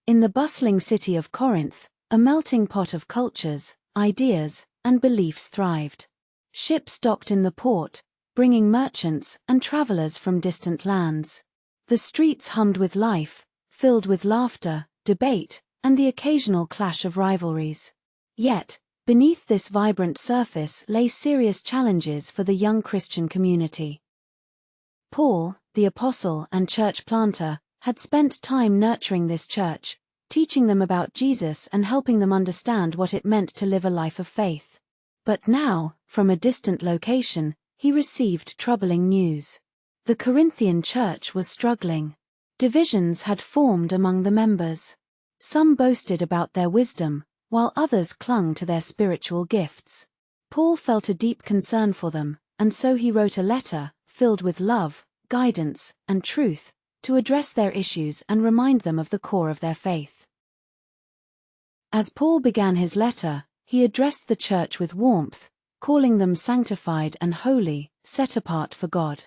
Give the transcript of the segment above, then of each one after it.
In the bustling city of Corinth, a melting pot of cultures, ideas, and beliefs thrived. Ships docked in the port, bringing merchants and travelers from distant lands. The streets hummed with life, filled with laughter, debate, and the occasional clash of rivalries. Yet, beneath this vibrant surface lay serious challenges for the young Christian community. Paul, the apostle and church planter, had spent time nurturing this church, teaching them about Jesus and helping them understand what it meant to live a life of faith. But now, from a distant location, he received troubling news. The Corinthian church was struggling. Divisions had formed among the members. Some boasted about their wisdom, while others clung to their spiritual gifts. Paul felt a deep concern for them, and so he wrote a letter, filled with love, guidance, and truth, to address their issues and remind them of the core of their faith. As Paul began his letter, he addressed the church with warmth, calling them sanctified and holy, set apart for God.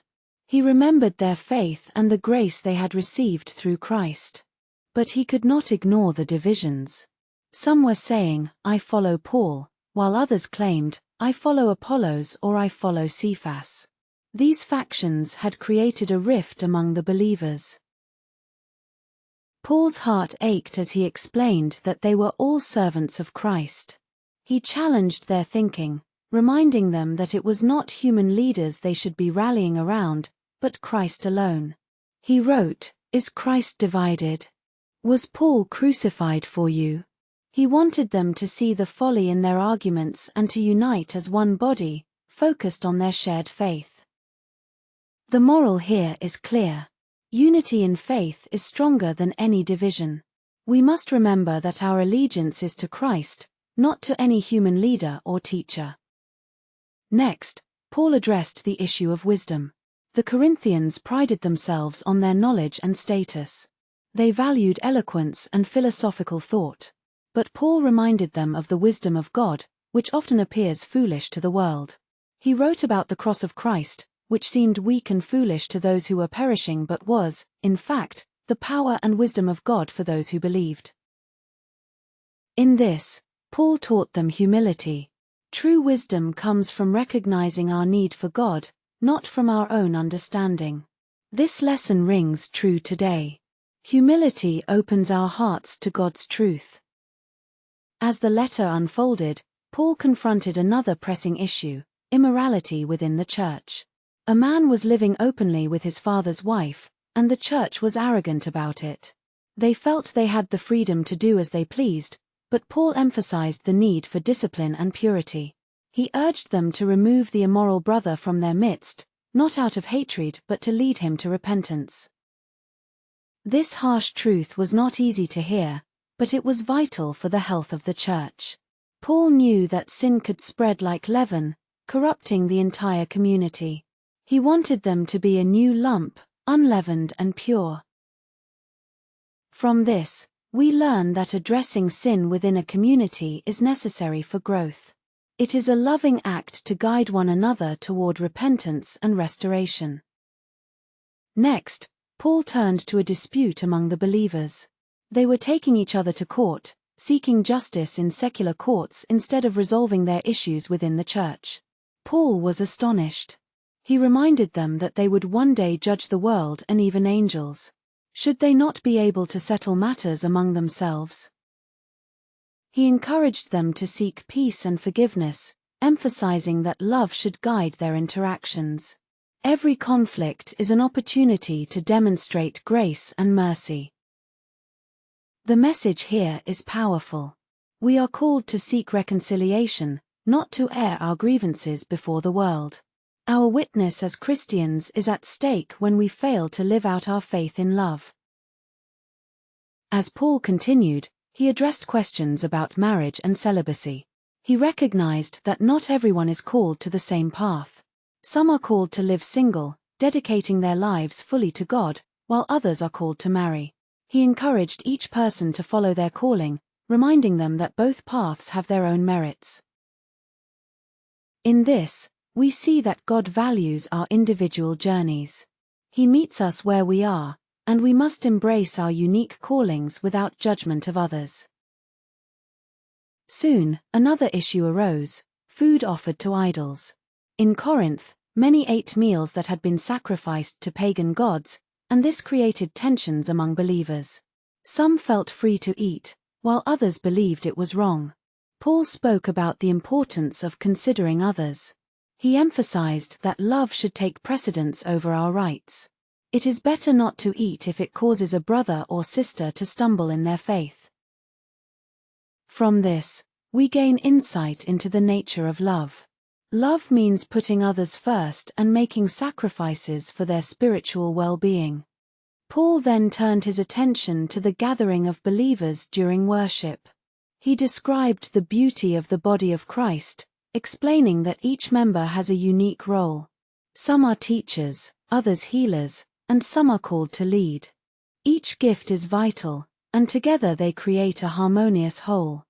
He remembered their faith and the grace they had received through Christ. But he could not ignore the divisions. Some were saying, "I follow Paul," while others claimed, "I follow Apollos" or "I follow Cephas." These factions had created a rift among the believers. Paul's heart ached as he explained that they were all servants of Christ. He challenged their thinking, reminding them that it was not human leaders they should be rallying around, but Christ alone. He wrote, "Is Christ divided? Was Paul crucified for you?" He wanted them to see the folly in their arguments and to unite as one body, focused on their shared faith. The moral here is clear. Unity in faith is stronger than any division. We must remember that our allegiance is to Christ, not to any human leader or teacher. Next, Paul addressed the issue of wisdom. The Corinthians prided themselves on their knowledge and status. They valued eloquence and philosophical thought. But Paul reminded them of the wisdom of God, which often appears foolish to the world. He wrote about the cross of Christ, which seemed weak and foolish to those who were perishing but was, in fact, the power and wisdom of God for those who believed. In this, Paul taught them humility. True wisdom comes from recognizing our need for God, not from our own understanding. This lesson rings true today. Humility opens our hearts to God's truth. As the letter unfolded, Paul confronted another pressing issue: immorality within the church. A man was living openly with his father's wife, and the church was arrogant about it. They felt they had the freedom to do as they pleased, but Paul emphasized the need for discipline and purity. He urged them to remove the immoral brother from their midst, not out of hatred but to lead him to repentance. This harsh truth was not easy to hear, but it was vital for the health of the church. Paul knew that sin could spread like leaven, corrupting the entire community. He wanted them to be a new lump, unleavened and pure. From this, we learn that addressing sin within a community is necessary for growth. It is a loving act to guide one another toward repentance and restoration. Next, Paul turned to a dispute among the believers. They were taking each other to court, seeking justice in secular courts instead of resolving their issues within the church. Paul was astonished. He reminded them that they would one day judge the world and even angels. Should they not be able to settle matters among themselves? He encouraged them to seek peace and forgiveness, emphasizing that love should guide their interactions. Every conflict is an opportunity to demonstrate grace and mercy. The message here is powerful. We are called to seek reconciliation, not to air our grievances before the world. Our witness as Christians is at stake when we fail to live out our faith in love. As Paul continued, he addressed questions about marriage and celibacy. He recognized that not everyone is called to the same path. Some are called to live single, dedicating their lives fully to God, while others are called to marry. He encouraged each person to follow their calling, reminding them that both paths have their own merits. In this, we see that God values our individual journeys. He meets us where we are, and we must embrace our unique callings without judgment of others. Soon, another issue arose: food offered to idols. In Corinth, many ate meals that had been sacrificed to pagan gods, and this created tensions among believers. Some felt free to eat, while others believed it was wrong. Paul spoke about the importance of considering others. He emphasized that love should take precedence over our rights. It is better not to eat if it causes a brother or sister to stumble in their faith. From this, we gain insight into the nature of love. Love means putting others first and making sacrifices for their spiritual well-being. Paul then turned his attention to the gathering of believers during worship. He described the beauty of the body of Christ, explaining that each member has a unique role. Some are teachers, others healers, and some are called to lead. Each gift is vital, and together they create a harmonious whole.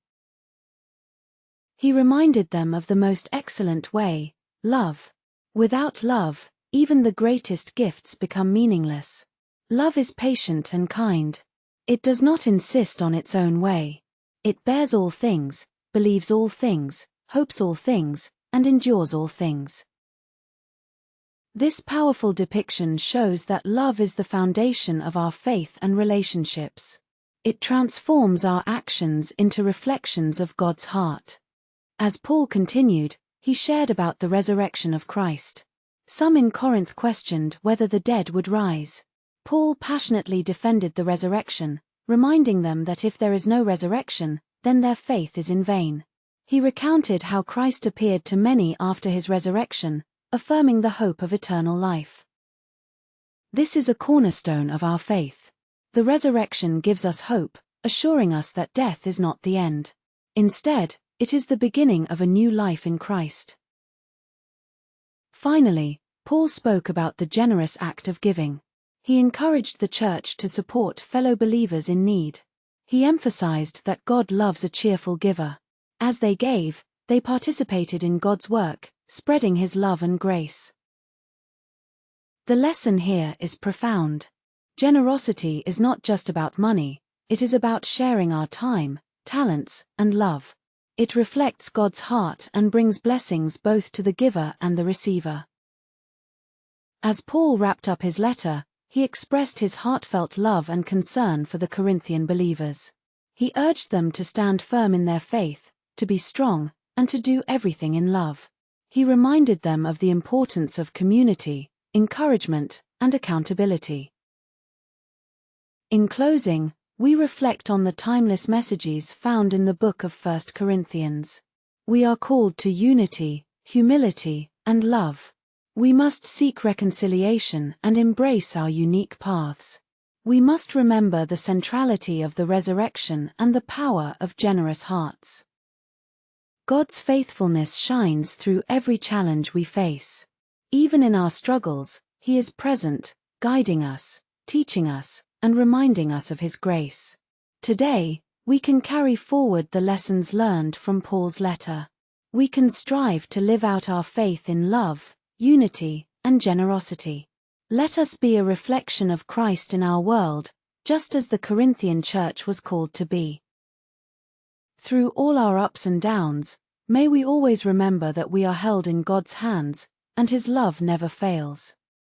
He reminded them of the most excellent way: love. Without love, even the greatest gifts become meaningless. Love is patient and kind. It does not insist on its own way. It bears all things, believes all things, hopes all things, and endures all things. This powerful depiction shows that love is the foundation of our faith and relationships. It transforms our actions into reflections of God's heart. As Paul continued, he shared about the resurrection of Christ. Some in Corinth questioned whether the dead would rise. Paul passionately defended the resurrection, reminding them that if there is no resurrection, then their faith is in vain. He recounted how Christ appeared to many after his resurrection, affirming the hope of eternal life. This is a cornerstone of our faith. The resurrection gives us hope, assuring us that death is not the end. Instead, it is the beginning of a new life in Christ. Finally, Paul spoke about the generous act of giving. He encouraged the church to support fellow believers in need. He emphasized that God loves a cheerful giver. As they gave, they participated in God's work, spreading His love and grace. The lesson here is profound. Generosity is not just about money, it is about sharing our time, talents, and love. It reflects God's heart and brings blessings both to the giver and the receiver. As Paul wrapped up his letter, he expressed his heartfelt love and concern for the Corinthian believers. He urged them to stand firm in their faith, to be strong, and to do everything in love. He reminded them of the importance of community, encouragement, and accountability. In closing, we reflect on the timeless messages found in the book of 1 Corinthians. We are called to unity, humility, and love. We must seek reconciliation and embrace our unique paths. We must remember the centrality of the resurrection and the power of generous hearts. God's faithfulness shines through every challenge we face. Even in our struggles, He is present, guiding us, teaching us, and reminding us of His grace. Today, we can carry forward the lessons learned from Paul's letter. We can strive to live out our faith in love, unity, and generosity. Let us be a reflection of Christ in our world, just as the Corinthian church was called to be. Through all our ups and downs, may we always remember that we are held in God's hands, and His love never fails.